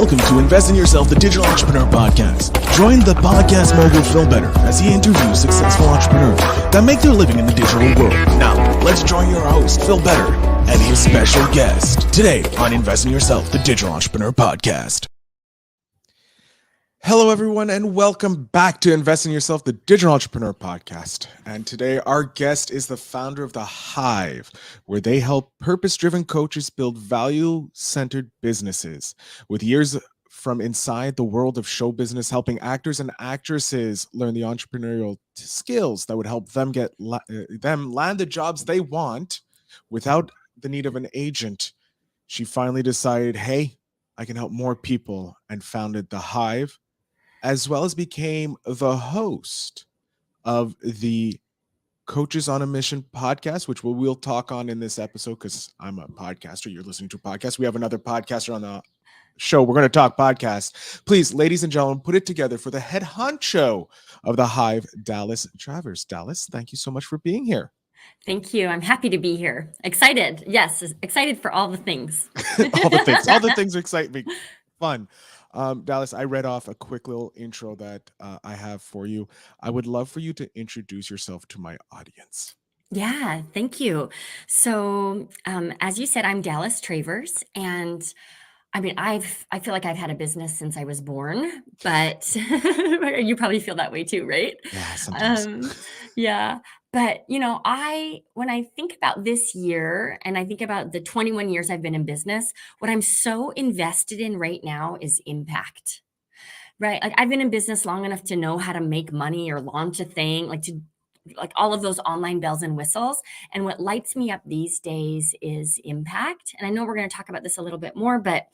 Welcome to Invest in Yourself, the Digital Entrepreneur Podcast. Join the podcast mogul Phil Better as he interviews successful entrepreneurs that make their living in the digital world. Now, let's join your host, Phil Better, and his special guest today on Invest in Yourself, the Digital Entrepreneur Podcast. Hello, everyone, and welcome back to Invest in Yourself, the Digital Entrepreneur Podcast. And today, our guest is the founder of The Hive, where they help purpose-driven coaches build value-centered businesses. With years from inside the world of show business, helping actors and actresses learn the entrepreneurial skills that would help them land the jobs they want without the need of an agent, she finally decided, hey, I can help more people, and founded The Hive, as well as became the host of the Coaches on a Mission podcast, which we'll talk on in this episode because I'm a podcaster. You're listening to a podcast. We have another podcaster on the show. We're going to talk podcast. Please, ladies and gentlemen, put it together for the head honcho of The Hive, Dallas Travers. Dallas, thank you so much for being here. Thank you. I'm happy to be here. Excited. Yes, excited for all the things. All the things excite me. Fun. Dallas, I read off a quick little intro that I have for you. I would love for you to introduce yourself to my audience. Yeah, thank you. So, as you said, I'm Dallas Travers, and I mean, I feel like I've had a business since I was born, but you probably feel that way too, right? Yeah, sometimes. Yeah. But, when I think about this year and I think about the 21 years I've been in business, what I'm so invested in right now is impact, right? Like I've been in business long enough to know how to make money or launch a thing, like all of those online bells and whistles. And what lights me up these days is impact. And I know we're going to talk about this a little bit more, but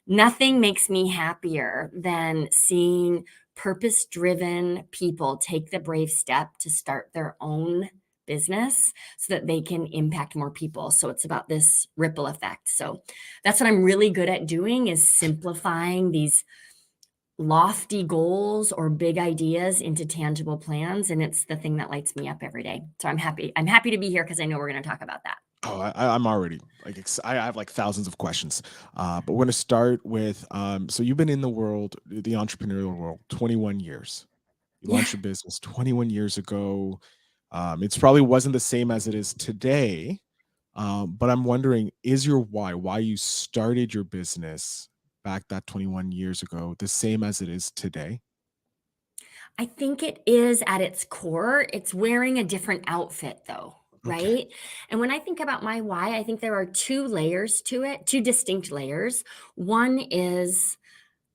nothing makes me happier than seeing purpose-driven people take the brave step to start their own business so that they can impact more people. So it's about this ripple effect. So that's what I'm really good at doing, is simplifying these lofty goals or big ideas into tangible plans. And it's the thing that lights me up every day. So I'm happy to be here because I know we're going to talk about that. Oh, I'm already I have like thousands of questions, but we're going to start with, so you've been in the entrepreneurial world, 21 years. You launched your business 21 years ago. It's probably wasn't the same as it is today, but I'm wondering, is your why you started your business back that 21 years ago the same as it is today? I think it is at its core. It's wearing a different outfit though, right? Okay. And when I think about my why, I think there are two layers to it, two distinct layers. One is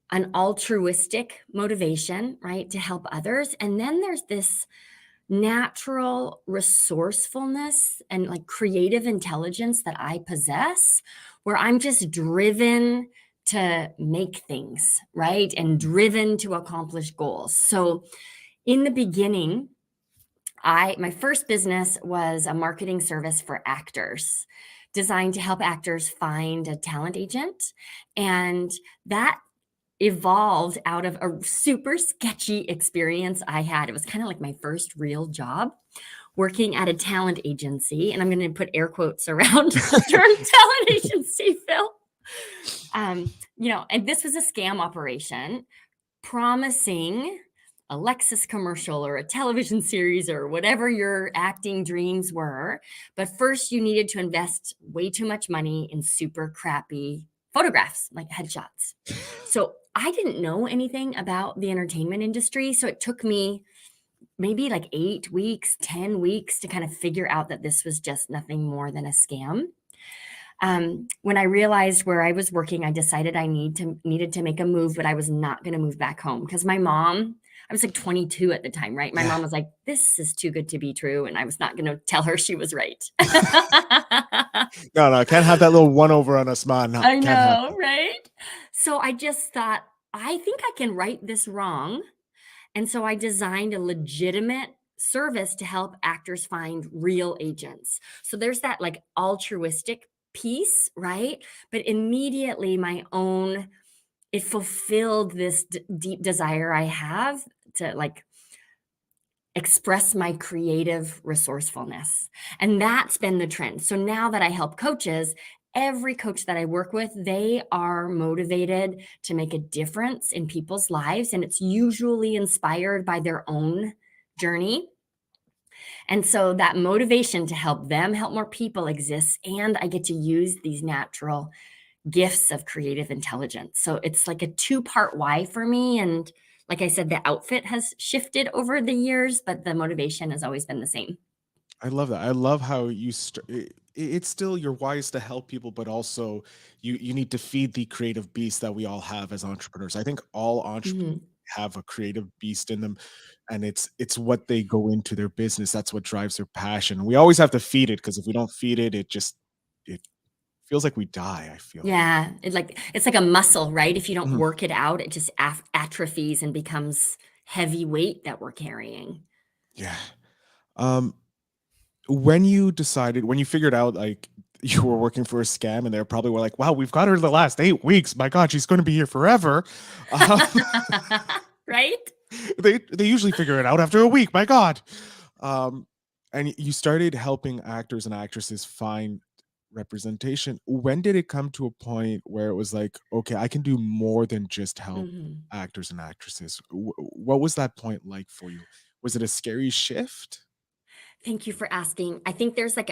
an altruistic motivation, right, to help others. And then there's this natural resourcefulness and like creative intelligence that I possess, where I'm just driven to make things, right? And driven to accomplish goals. So in the beginning, my first business was a marketing service for actors, designed to help actors find a talent agent. And that evolved out of a super sketchy experience I had. It was kind of like my first real job, working at a talent agency. And I'm going to put air quotes around the term talent agency, Phil. And this was a scam operation promising a Lexus commercial or a television series or whatever your acting dreams were. But first you needed to invest way too much money in super crappy photographs, like headshots. So I didn't know anything about the entertainment industry. So it took me maybe like 8 weeks, 10 weeks to kind of figure out that this was just nothing more than a scam. When I realized where I was working, I decided I needed to make a move, but I was not going to move back home because my mom, I was like 22 at the time, right? My mom was like, this is too good to be true. And I was not going to tell her she was right. No, can't have that little one over on us, man. I know, right? So I just thought, I think I can right this wrong. And so I designed a legitimate service to help actors find real agents. So there's that like altruistic piece, right? But immediately it fulfilled this deep desire I have to like express my creative resourcefulness. And that's been the trend. So now that I help coaches, every coach that I work with, they are motivated to make a difference in people's lives, and it's usually inspired by their own journey. And so that motivation to help them help more people exists, and I get to use these natural gifts of creative intelligence. So it's like a two-part why for me. And like I said, the outfit has shifted over the years, but the motivation has always been the same. I love that. I love how it's still your why is to help people, but also you need to feed the creative beast that we all have as entrepreneurs. I think all entrepreneurs Mhm. have a creative beast in them, and it's what they go into their business. That's what drives their passion. We always have to feed it, because if we don't feed it, it feels like we die, I feel. Yeah, it's like a muscle, right? If you don't Mhm. work it out, it just atrophies and becomes heavy weight that we're carrying. Yeah. Um, when you figured out, like, you were working for a scam, and they probably were like, "Wow, we've got her the last 8 weeks. My God, she's going to be here forever." Um, Right? they usually figure it out after a week. My God. Um, and you started helping actors and actresses find representation. When did it come to a point where it was like, okay, I can do more than just help Mhm. actors and actresses? What was that point like for you? Was it a scary shift? Thank you for asking. I think there's like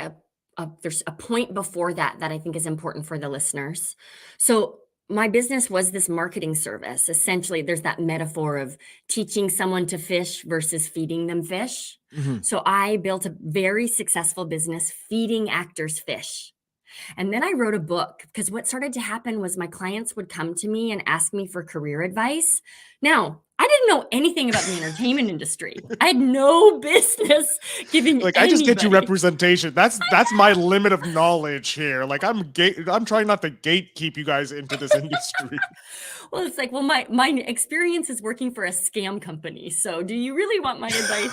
there's a point before that that I think is important for the listeners. So my business was this marketing service. Essentially, there's that metaphor of teaching someone to fish versus feeding them fish. Mhm. So I built a very successful business feeding actors fish. And then I wrote a book because what started to happen was my clients would come to me and ask me for career advice. Now, I didn't know anything about the entertainment industry. I had no business giving Like, I just get you anybody. representation. That's my limit of knowledge here. Like, I'm trying not to gatekeep you guys into this industry. Well, it's like, well, my experience is working for a scam company. So, do you really want my advice?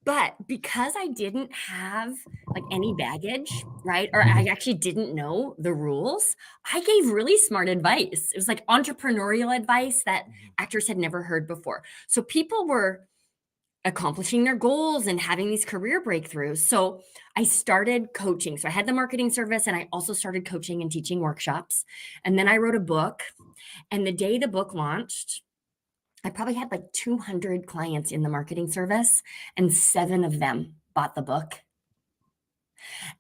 But because I didn't have, like, any baggage, right, or I actually didn't know the rules, I gave really smart advice. It was, like, entrepreneurial advice that Mhm. actors had never heard before. So people were accomplishing their goals and having these career breakthroughs. So I started coaching. So I had the marketing service, and I also started coaching and teaching workshops. And then I wrote a book, and the day the book launched, I probably had like 200 clients in the marketing service, and 7 of them bought the book.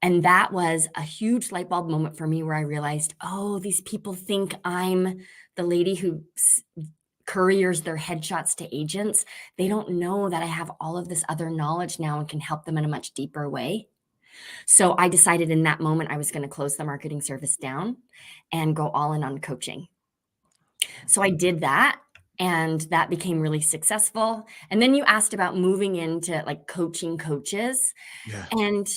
And that was a huge light bulb moment for me where I realized, oh, these people think I'm the lady who couriers their headshots to agents. They don't know that I have all of this other knowledge now and can help them in a much deeper way. So I decided in that moment I was going to close the marketing service down and go all in on coaching. So I did that, and that became really successful. And then you asked about moving into like coaching coaches. Yeah. And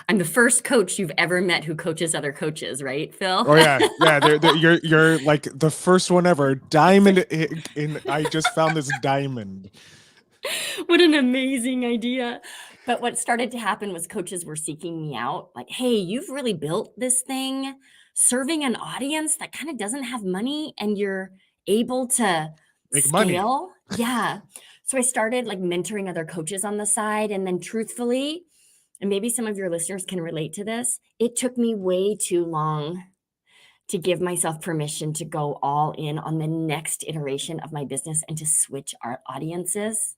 I'm the first coach you've ever met who coaches other coaches, right, Phil? Oh yeah, yeah. You're like the first one ever. Diamond in. I just found this diamond. What an amazing idea. But what started to happen was coaches were seeking me out like, hey, you've really built this thing serving an audience that kind of doesn't have money, and you're able to Make money. scale. Yeah. So I started like mentoring other coaches on the side. And then truthfully, and maybe some of your listeners can relate to this, it took me way too long to give myself permission to go all in on the next iteration of my business and to switch our audiences.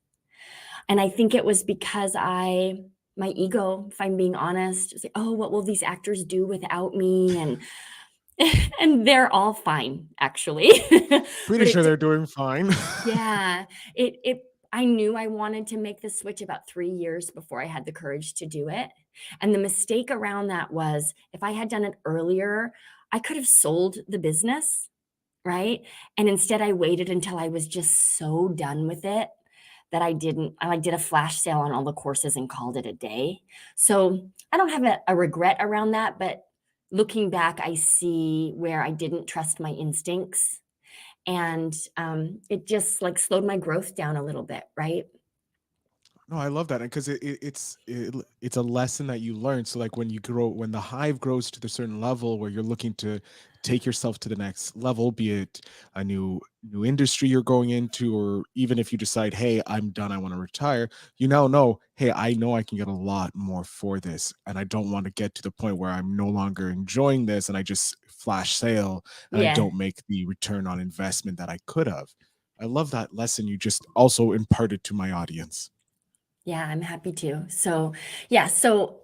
And I think it was because my ego, if I'm being honest, was like, "Oh, what will these actors do without me?" And and they're all fine, actually. Pretty But sure it they're doing fine. yeah, it I knew I wanted to make the switch about 3 years before I had the courage to do it. And the mistake around that was if I had done it earlier, I could have sold the business, right? And instead I waited until I was just so done with it that I didn't. I, like, did a flash sale on all the courses and called it a day. So, I don't have a regret around that, but looking back, I see where I didn't trust my instincts, and, it just, like, slowed my growth down a little bit, right? No, I love that because it's a lesson that you learn. So like when you grow, when the hive grows to the certain level where you're looking to take yourself to the next level, be it a new industry you're going into, or even if you decide, hey, I'm done, I want to retire, you now know, hey, I know I can get a lot more for this, and I don't want to get to the point where I'm no longer enjoying this and I just flash sale and I Yeah. don't make the return on investment that I could have. I love that lesson you just also imparted to my audience. Yeah, I'm happy to. So, yeah, so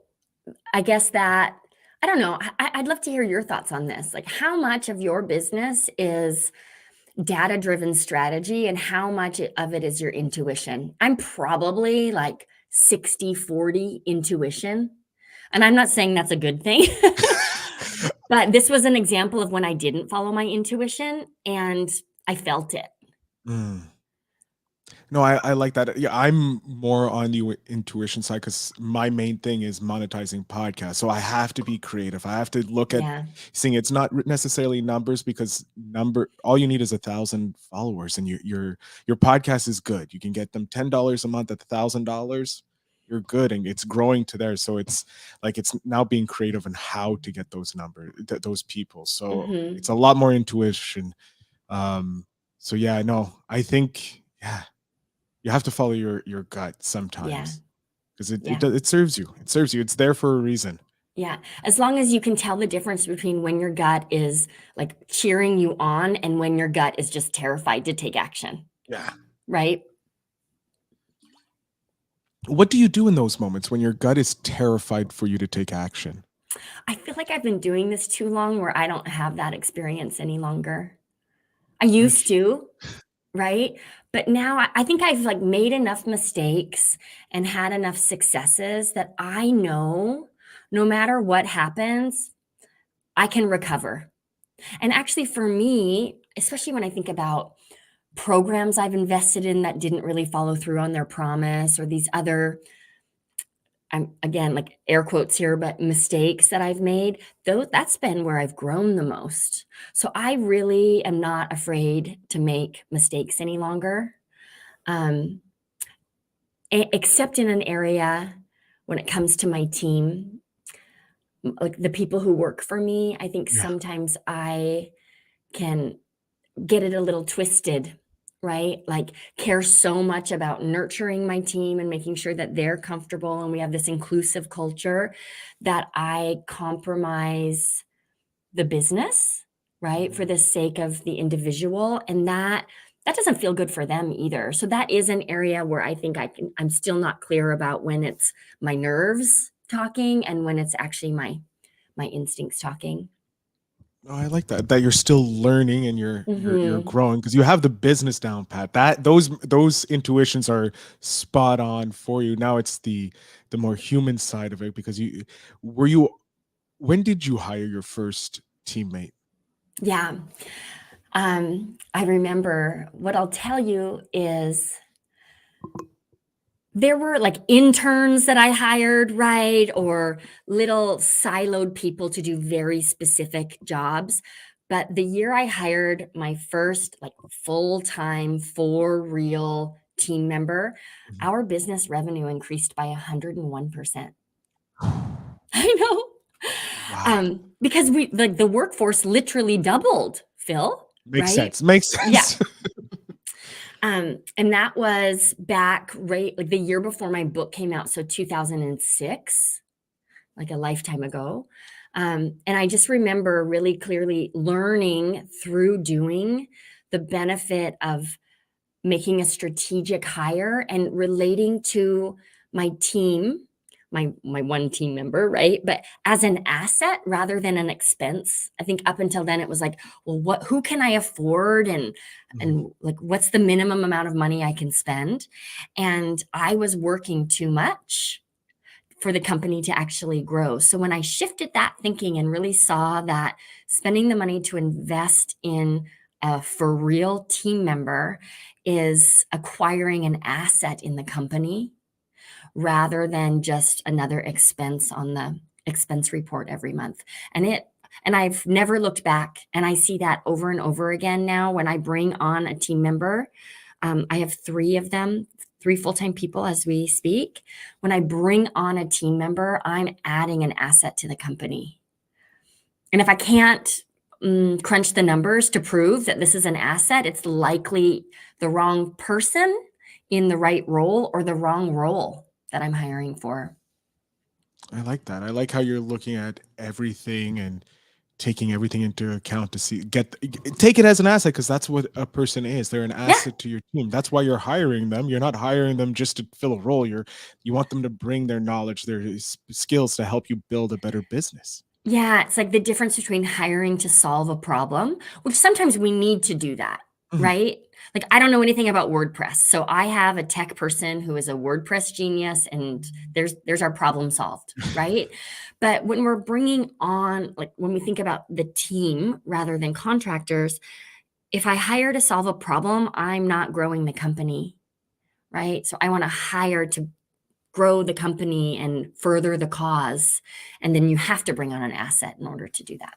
I guess that I don't know. I'd love to hear your thoughts on this. Like, how much of your business is data driven strategy and how much of it is your intuition? I'm probably like 60-40 intuition. And I'm not saying that's a good thing, but this was an example of when I didn't follow my intuition and I felt it. Mm. No, I like that. Yeah, I'm more on the intuition side because my main thing is monetizing podcasts. So I have to be creative. I have to look at Yeah. seeing it's not necessarily numbers because all you need is 1,000 followers and your podcast is good. You can get them $10 a month at $1,000. You're good and it's growing to there. So it's like it's now being creative and how to get those numbers, those people. So it's Hmm. a lot more intuition. Um, so yeah, no, I think yeah, you have to follow your gut Yeah. sometimes because Yeah. it serves you. It serves you. It's there for a reason. Yeah. As long as you can tell the difference between when your gut is like cheering you on and when your gut is just terrified to take action, Yeah. right? What do you do in those moments when your gut is terrified for you to take action? I feel like I've been doing this too long where I don't have that experience any longer. I Like, used to, right? But now I think I've like made enough mistakes and had enough successes that I know no matter what happens, I can recover. And actually, for me, especially when I think about programs I've invested in that didn't really follow through on their promise or these other I'm again like air quotes here, but mistakes that I've made, though that's been where I've grown the most. So I really am not afraid to make mistakes any longer. Um, except in an area when it comes to my team, like the people who work for me, I think yeah. sometimes I can get it a little twisted, right? Like care so much about nurturing my team and making sure that they're comfortable and we have this inclusive culture that I compromise the business, right? For Mhm. the sake of the individual and that doesn't feel good for them either. So that is an area where I think I'm still not clear about when it's my nerves talking and when it's actually my instincts talking. Oh, I like that. That you're still learning and you're Mhm. growing because you have the business down pat. That those intuitions are spot on for you. Now it's the more human side of it because you were you when did you hire your first teammate? Yeah. I remember what I'll tell you is there were like interns that I hired, right? Or little siloed people to do very specific jobs. But the year I hired my first like full time, for real team member, Mhm. our business revenue increased by 101%. I know. Wow. Because we like the workforce literally doubled, Phil, Makes right? sense. Makes Yeah. sense. And that was back right like the year before my book came out, so 2006, like a lifetime ago. And I just remember really clearly learning through doing the benefit of making a strategic hire and relating to my team, my one team member, right? But as an asset rather than an expense. I think up until then it was like, well, what who can I afford Mhm. and like what's the minimum amount of money I can spend? And I was working too much for the company to actually grow. So when I shifted that thinking and really saw that spending the money to invest in a for real team member is acquiring an asset in the company rather than just another expense on the expense report every month. And I've never looked back and I see that over and over again now when I bring on a team member. I have 3 of them, 3 full-time people as we speak. When I bring on a team member, I'm adding an asset to the company. And if I can't crunch the numbers to prove that this is an asset, it's likely the wrong person in the right role or the wrong role that I'm hiring for. I like that. I like how you're looking at everything and taking everything into account to see take it as an asset because that's what a person is. They're an Yeah. asset to your team. That's why you're hiring them. You're not hiring them just to fill a role. You want them to bring their knowledge, their skills to help you build a better business. Yeah, it's like the difference between hiring to solve a problem, which sometimes we need to do that, Mhm. right? Like, I don't know anything about WordPress, so I have a tech person who is a WordPress genius, and there's our problem solved, right? But when we're bringing on, like, when we think about the team rather than contractors, if I hire to solve a problem, I'm not growing the company, right? So I wanna hire to grow the company and further the cause, and then you have to bring on an asset in order to do that.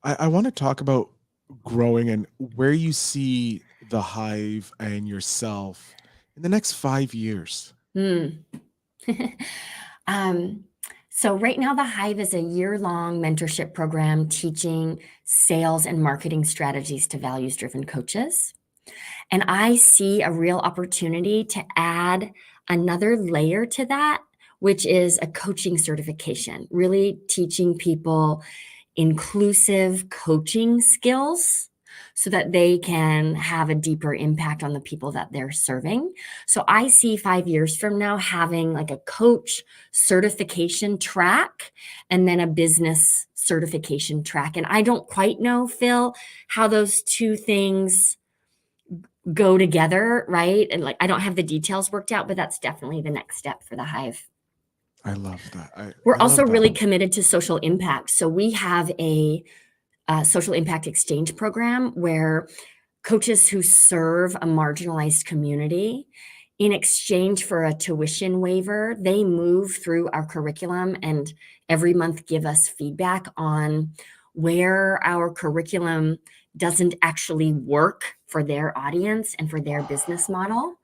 I want to talk about growing and where you see the hive and yourself in the next 5 years. Hmm. Um, so right now, the Hive is a year-long mentorship program teaching sales and marketing strategies to values-driven coaches. And I see a real opportunity to add another layer to that, which is a coaching certification, really teaching people inclusive coaching skills so that they can have a deeper impact on the people that they're serving. So I see 5 years from now having like a coach certification track and then a business certification track. And I don't quite know, Phil, how those two things go together, right? And like I don't have the details worked out, but that's definitely the next step for the Hive. I love that. We're I also love that. really committed to social impact. So we have a social impact exchange program where coaches who serve a marginalized community, in exchange for a tuition waiver, they move through our curriculum and every month give us feedback on where our curriculum doesn't actually work for their audience and for their business model.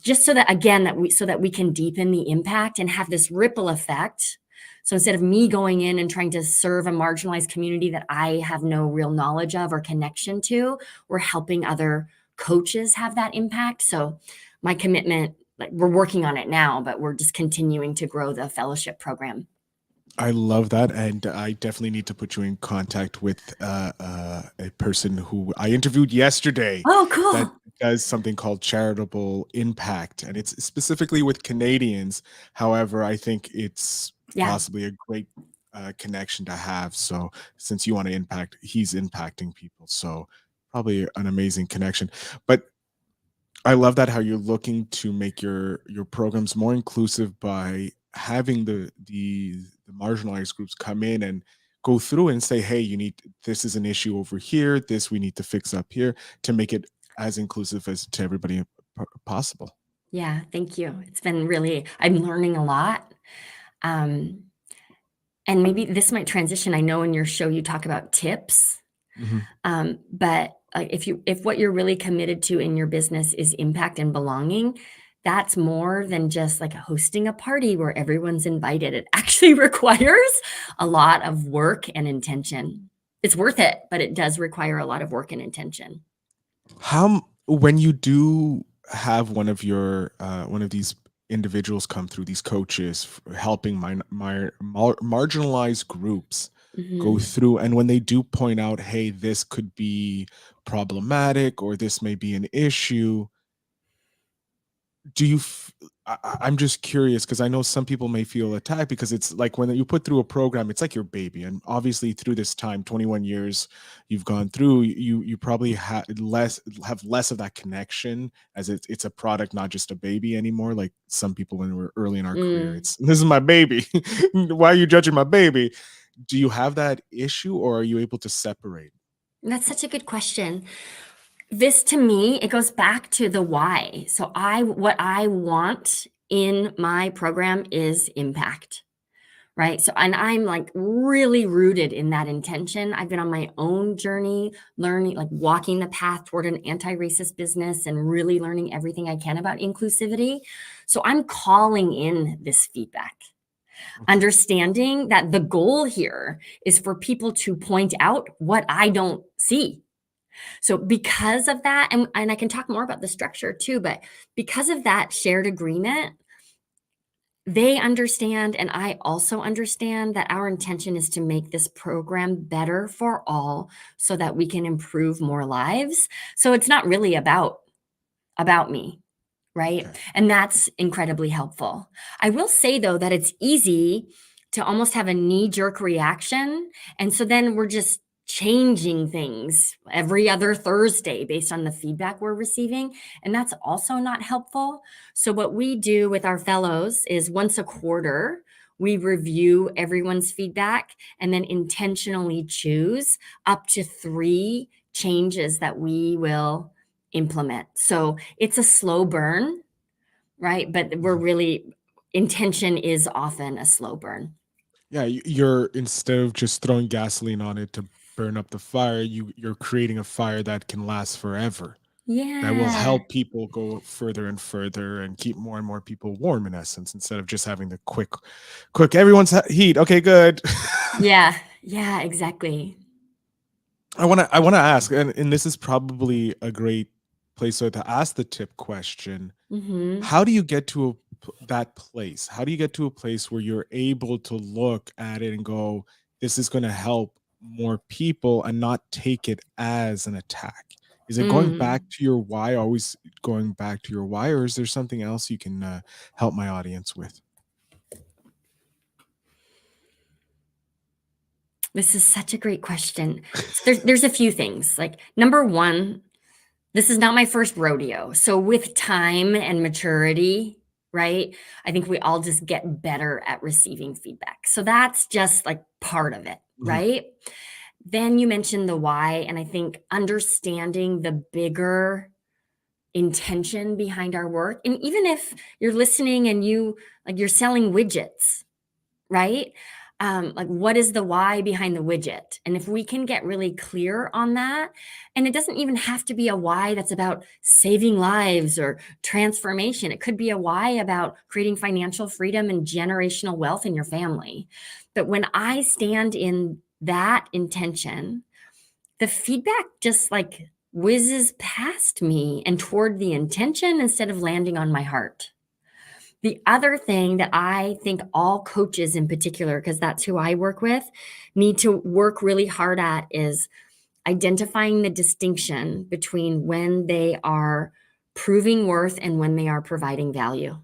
Just so that again that we can deepen the impact and have this ripple effect. So instead of me going in and trying to serve a marginalized community that I have no real knowledge of or connection to, we're helping other coaches have that impact. So my commitment, like we're working on it now, but we're just continuing to grow the fellowship program. I love that, and I definitely need to put you in contact with a person who I interviewed yesterday Oh, that cool. does something called charitable impact, and it's specifically with Canadians. However, I think it's Yeah. possibly a great connection to have. So, since you want to impact, he's impacting people, so probably an amazing connection. But I love that how you're looking to make your programs more inclusive by having the marginalized groups come in and go through and say, "Hey, you need this is an issue over here. This we need to fix up here," to make it as inclusive as to everybody possible. Yeah. Thank you. It's been really, I'm learning a lot. Um, and maybe this might transition. I know in your show you talk about tips. Mhm. But if what you're really committed to in your business is impact and belonging, that's more than just like hosting a party where everyone's invited. It actually requires a lot of work and intention. It's worth it, but it does require a lot of work and intention. When you do have one of these individuals come through, these coaches helping marginalized groups go Mhm. through, and when they do point out, hey, this could be problematic or this may be an issue, do you I'm just curious because I know some people may feel attacked because it's like when you put through a program, it's like your baby. And obviously through this time, 21 years you've gone through, you probably have less of that connection as it's a product, not just a baby anymore. Like some people when we're early in our career, Mm. it's this is my baby. Why are you judging my baby? Do you have that issue or are you able to separate? That's such a good question. This to me, it goes back to the why. So what I want in my program is impact. right? So, and I'm like really rooted in that intention. I've been on my own journey, learning, like walking the path toward an anti-racist business and really learning everything I can about inclusivity. So I'm calling in this feedback, Okay. understanding that the goal here is for people to point out what I don't see. So because of that, and I can talk more about the structure too, but because of that shared agreement, they understand, and I also understand that our intention is to make this program better for all so that we can improve more lives. So it's not really about me, right? Okay. And that's incredibly helpful. I will say though that it's easy to almost have a knee jerk reaction. And so then we're just changing things every other Thursday based on the feedback we're receiving. And that's also not helpful. So, what we do with our fellows is once a quarter, we review everyone's feedback and then intentionally choose up to 3 changes that we will implement. So it's a slow burn, right? But we're Mhm. really, intention is often a slow burn. Yeah, you're instead of just throwing gasoline on it to burn up the fire, you're creating a fire that can last forever. That will Yeah. help people go further and further and keep more and more people warm in essence instead of just having the quick everyone's heat. Okay, good. Yeah. Yeah, exactly. I want to ask, and this is probably a great place so to ask the tip question. Mhm. How do you get to that place? How do you get to a place where you're able to look at it and go, this is going to help more people and not take it as an attack? Is it going back Mm. to your why, always going back to your why, or is there something else you can help my audience with? This is such a great question. So there's a few things. Like number 1, this is not my first rodeo. So with time and maturity, right? I think we all just get better at receiving feedback. So that's just like part of it, Mhm. right? Then you mentioned the why, and I think understanding the bigger intention behind our work. And even if you're listening and you're selling widgets, right? Like, what is the why behind the widget? And if we can get really clear on that, and it doesn't even have to be a why that's about saving lives or transformation, it could be a why about creating financial freedom and generational wealth in your family. But when I stand in that intention, the feedback just like whizzes past me and toward the intention instead of landing on my heart. The other thing that I think all coaches in particular, because that's who I work with, need to work really hard at is identifying the distinction between when they are proving worth and when they are providing value.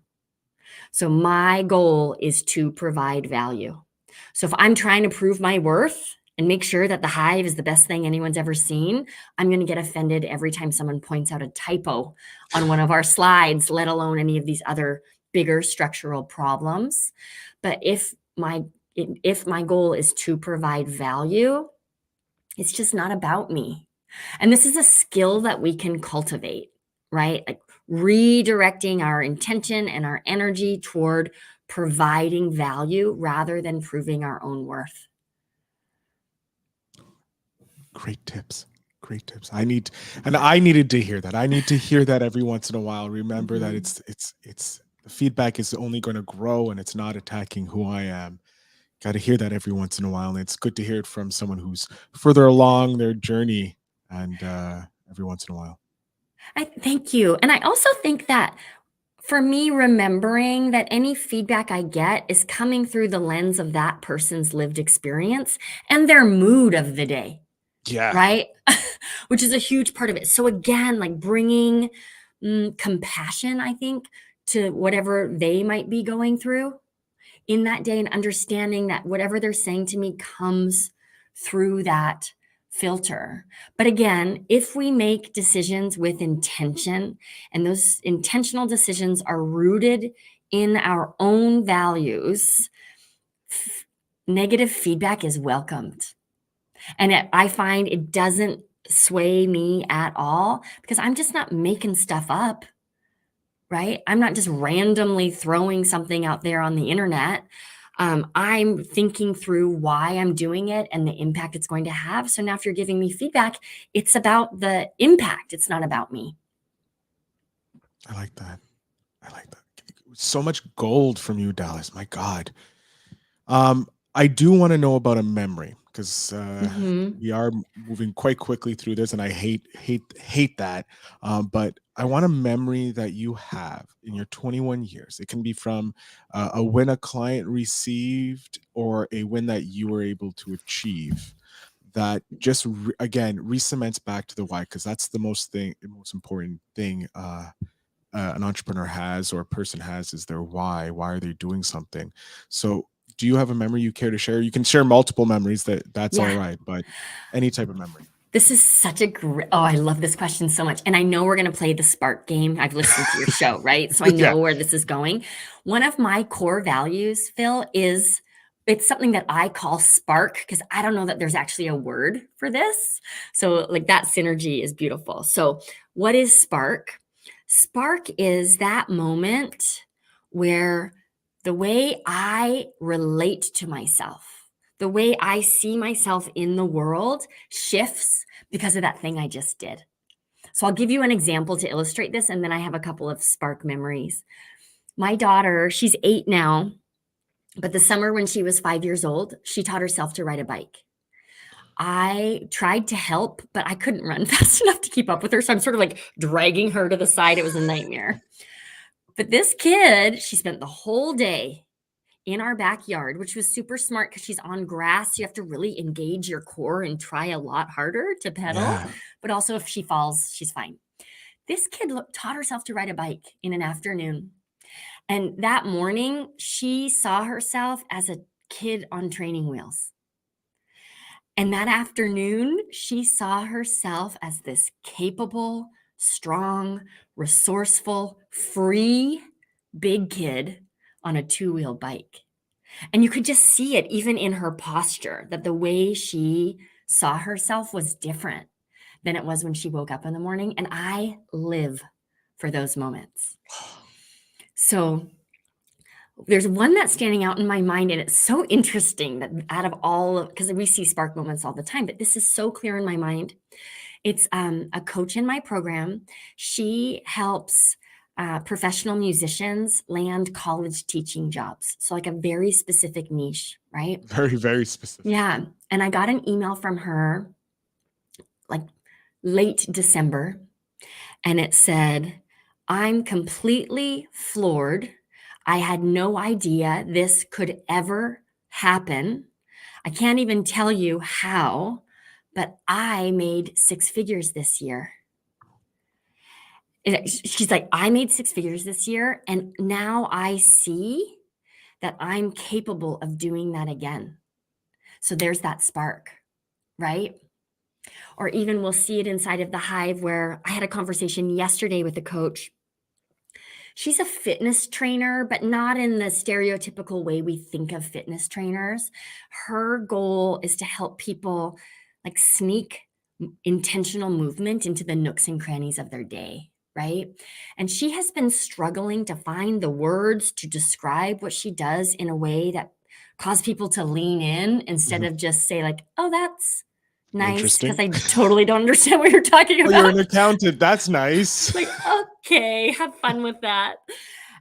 So my goal is to provide value. So if I'm trying to prove my worth and make sure that the hive is the best thing anyone's ever seen, I'm going to get offended every time someone points out a typo on one of our slides, let alone any of these other bigger structural problems. But if my goal is to provide value, it's just not about me. And this is a skill that we can cultivate, right? Like redirecting our intention and our energy toward providing value rather than proving our own worth. Great tips. Great tips. I needed to hear that. I need to hear that every once in a while. Remember that Mhm. it's the feedback is only going to grow and it's not attacking who I am. Got to hear that every once in a while. And it's good to hear it from someone who's further along their journey and every once in a while. I thank you. And I also think that for me, remembering that any feedback I get is coming through the lens of that person's lived experience and their mood of the day. Yeah. Right? Which is a huge part of it. So again, like bringing compassion, I think, to whatever they might be going through in that day and understanding that whatever they're saying to me comes through that filter. But again, if we make decisions with intention and those intentional decisions are rooted in our own values, negative feedback is welcomed. And I find it doesn't sway me at all because I'm just not making stuff up, right? I'm not just randomly throwing something out there on the internet. I'm thinking through why I'm doing it and the impact it's going to have. So now if you're giving me feedback, it's about the impact. It's not about me. I like that. I like that. So much gold from you, Dallas. My God. I do want to know about a memory because Mhm. we are moving quite quickly through this, and I hate that. But I want a memory that you have in your 21 years. It can be from a win a client received or a win that you were able to achieve that just again re-cements back to the why, because that's the most important thing an entrepreneur has or a person has is their why. Why are they doing something? So, do you have a memory you care to share? You can share multiple memories. That's all Yeah. right, but any type of memory. This is such a great, oh, I love this question so much. And I know we're going to play the Spark game. I've listened to your show, right? So I Yeah, know where this is going. One of my core values, Phil, is it's something that I call Spark because I don't know that there's actually a word for this. So, like, that synergy is beautiful. So, what is Spark? Spark is that moment where the way I relate to myself, the way I see myself in the world shifts because of that thing I just did. So I'll give you an example to illustrate this, and then I have a couple of spark memories. My daughter, she's 8 now, but the summer when she was 5 years old, she taught herself to ride a bike. I tried to help, but I couldn't run fast enough to keep up with her. So I'm sort of like dragging her to the side. It was a nightmare. But this kid, she spent the whole day in our backyard, which was super smart because she's on grass. You have to really engage your core and try a lot harder to pedal. yeah. But also, if she falls, she's fine. This kid taught herself to ride a bike in an afternoon. And that morning, she saw herself as a kid on training wheels. And that afternoon, she saw herself as this capable, strong, resourceful, free, big kid on a two-wheel bike. And you could just see it even in her posture, that the way she saw herself was different than it was when she woke up in the morning. And I live for those moments. So there's one that's standing out in my mind, and it's so interesting that out of all, because we see spark moments all the time, but this is so clear in my mind. It's a coach in my program. She helps professional musicians land college teaching jobs. So, like a very specific niche, right? Very, very specific. Yeah. And I got an email from her like late December, and it said, I'm completely floored. I had no idea this could ever happen. I can't even tell you how, but I made 6 figures this year. She's like, I made 6 figures this year, and now I see that I'm capable of doing that again. So there's that spark, right? Or even we'll see it inside of the hive where I had a conversation yesterday with a coach. She's a fitness trainer, but not in the stereotypical way we think of fitness trainers. Her goal is to help people like sneak intentional movement into the nooks and crannies of their day, right? And she has been struggling to find the words to describe what she does in a way that cause people to lean in instead Mhm. of just say like, "Oh, that's nice," because Interesting. I totally don't understand what you're talking Oh, you're about. an accountant. That's nice. Like, okay, have fun with that.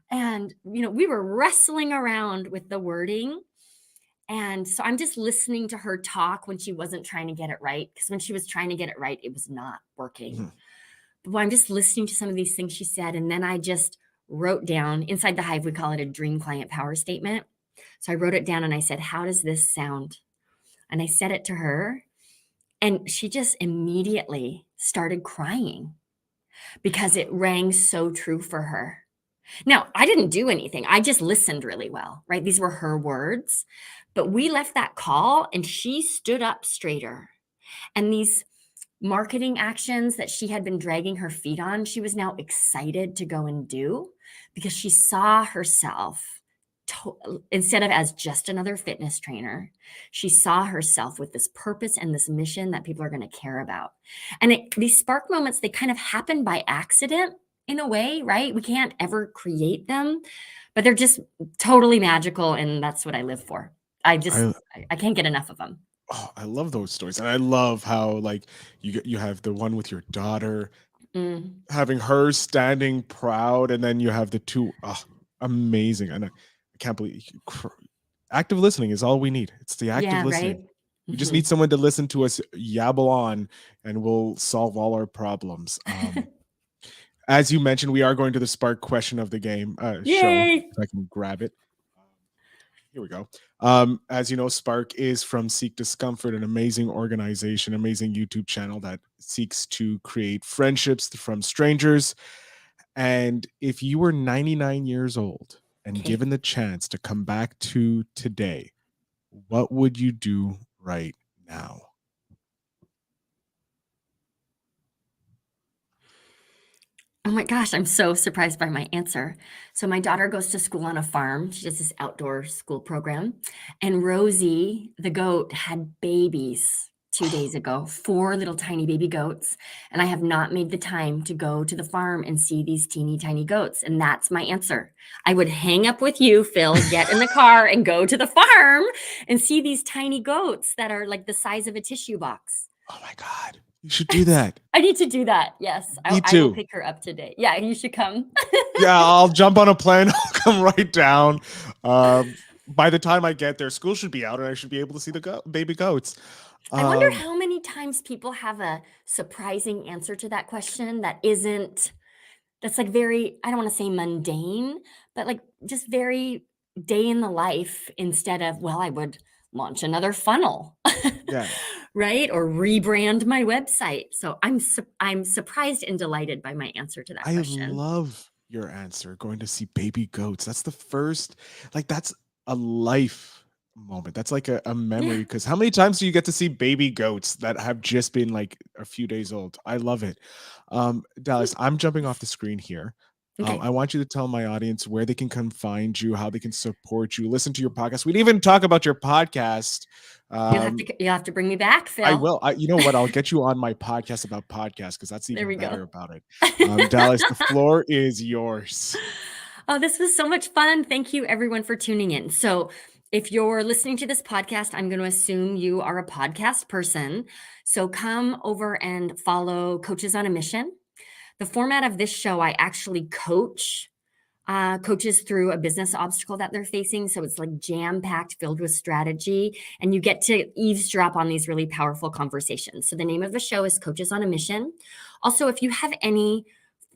And, we were wrestling around with the wording. And so I'm just listening to her talk when she wasn't trying to get it right. Because when she was trying to get it right, it was not working. Mhm. But I'm just listening to some of these things she said. And then I just wrote down inside the hive, we call it a dream client power statement. So I wrote it down and I said, how does this sound? And I said it to her. And she just immediately started crying because it rang so true for her. Now, I didn't do anything. I just listened really well, right? These were her words. But we left that call and she stood up straighter. And these marketing actions that she had been dragging her feet on, she was now excited to go and do because she saw herself instead of as just another fitness trainer, she saw herself with this purpose and this mission that people are going to care about. And these spark moments, they kind of happen by accident. in a way, right? We can't ever create them, but they're just totally magical, and that's what I live for. I just I I can't get enough of them. I love those stories, and I love how like you have the one with your daughter, Mm. having her standing proud, and then you have the two. Amazing, and I can't believe active listening is all we need. It's the active Yeah, listening. right? We just need Mhm. someone to listen to us yabble on, and we'll solve all our problems. As you mentioned, we are going to the Spark question of the game show. Yay! If I can grab it. Here we go. As you know, Spark is from Seek Discomfort, an amazing organization, amazing YouTube channel that seeks to create friendships from strangers. And if you were 99 years old and Okay. given the chance to come back to today, what would you do right now? Oh my gosh, I'm so surprised by my answer. So my daughter goes to school on a farm. She does this outdoor school program. And Rosie, the goat, had babies 2 days ago, 4 little tiny baby goats. And I have not made the time to go to the farm and see these teeny tiny goats. And that's my answer. I would hang up with you, Phil, get in the car and go to the farm and see these tiny goats that are like the size of a tissue box. Oh my God. You should do that. I need to do that. Yes, Me I will too. pick her up today. Yeah, you should come. Yeah, I'll jump on a plane. I'll come right down. By the time I get there, school should be out, and I should be able to see the baby goats. I wonder Um, how many times people have a surprising answer to that question that isn't that's like very, I don't want to say mundane, but like just very day in the life instead of, well, I would launch another funnel. yeah, Right? Or rebrand my website. So I'm surprised and delighted by my answer to that I question. love your answer. Going to see baby goats. That's the first, like, that's a life moment. That's like a Yeah. memory. Because how many times do you get to see baby goats that have just been like a few days old? I love it. Dallas, I'm jumping off the screen here. Okay. I want you to tell my audience where they can come find you, how they can support you, listen to your podcast. We didn't even talk about your podcast. Um, You'll have to bring me back, I Phil. will. You know what? I'll get you on my podcast about podcasts because that's There even we go. better about it. Dallas, the floor is yours. Oh, this was so much fun. Thank you, everyone, for tuning in. So, if you're listening to this podcast, I'm going to assume you are a podcast person. So, come over and follow Coaches on a Mission. The format of this show, I actually coach coaches through a business obstacle that they're facing. So, it's like jam packed, filled with strategy, and you get to eavesdrop on these really powerful conversations. So, the name of the show is Coaches on a Mission. Also, if you have any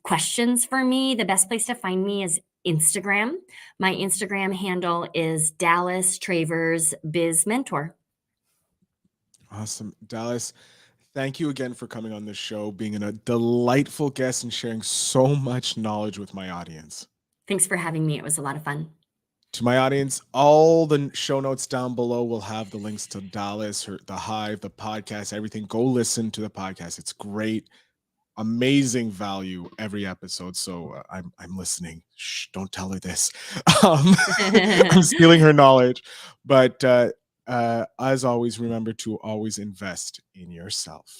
questions for me, the best place to find me is Instagram. My Instagram handle is Dallas Travers Biz Mentor. Awesome. Dallas, thank you again for coming on this show, being a delightful guest and sharing so much knowledge with my audience. Thanks for having me. It was a lot of fun. To my audience, all the show notes down below will have the links to Dallas, the Hive, the podcast, everything. Go listen to the podcast. It's great. Amazing value every episode. So I'm listening. Shh, don't tell her this. I'm stealing her knowledge. But as always, remember to always invest in yourself.